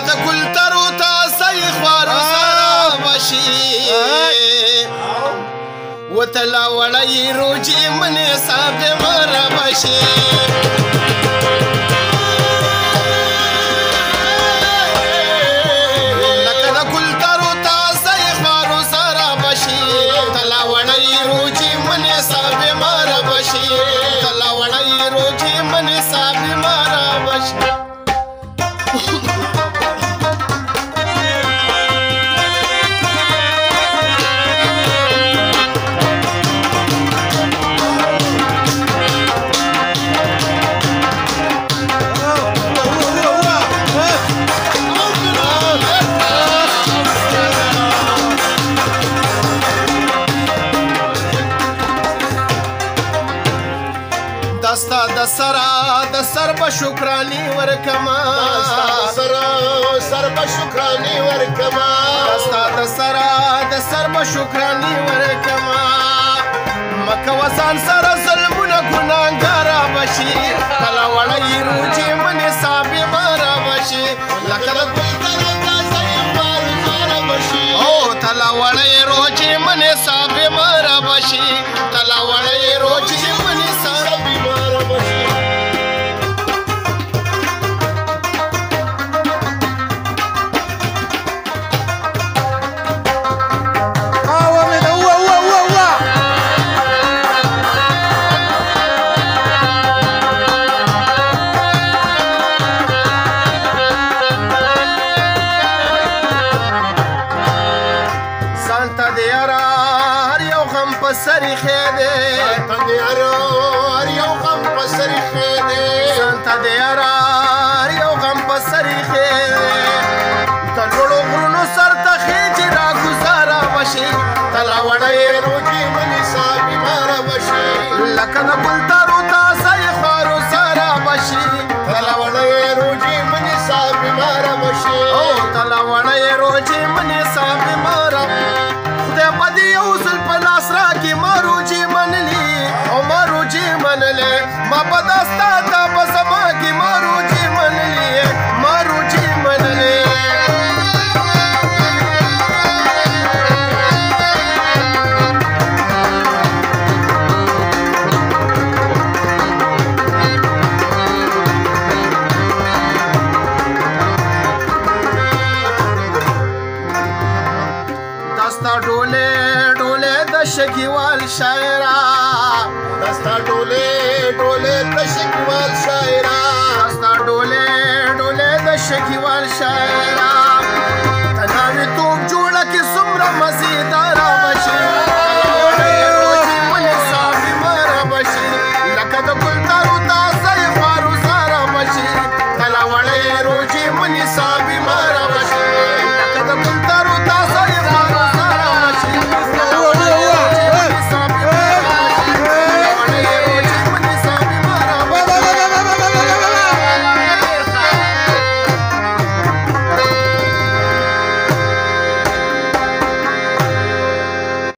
د ګل ترو تاسې خوارو سره بشي وتلا وړی روجي منې صاحب مره بشي لکه د ګل ترو تاسې خوارو سره بشي تلا وړی روجي منې صاحب مره بشي تلا وړی روجي منې صاحب مره بشي دستا د سر په شکرانی ورکما سر په شکرانی ورکما دستا د سر په شکرانی ورکما مکه وسان سره ظلمونه ګناهګاره بشي کله وړی روجي منې صاحب مره بشي لکه د ګل ترو تاسې خوارو سره بشي او تله وړی روجي منې صاحب مره بشي تله وړی روجي منې صاحب مره بشي سری خیده سانتا د هر یو غم په سری خیده سانتا د هر یو غم په سری خیده د لوړو غرونو سر ته خېجې راګوزاره بشي تله وړی روجي منې صاحب مره بشي لکه د ګل ترو تاسې خوارو سره بشي تله وړی روجي منې صاحب مره بشي او تله وړی روجي منې صاحب مره خدای په دې یو ځل په لاس راکړي ما روجي منلي او ما روجي منلې ما په داستا ته په زما کې ما روجي منلي ما روجي منلې دستا ډولې د شکیوال شاعرا دستا ډولې د شکیوال شاعرا دستا ډولې د شکیوال شاعرا تناوي توپ جوړه کې څومره مزیدار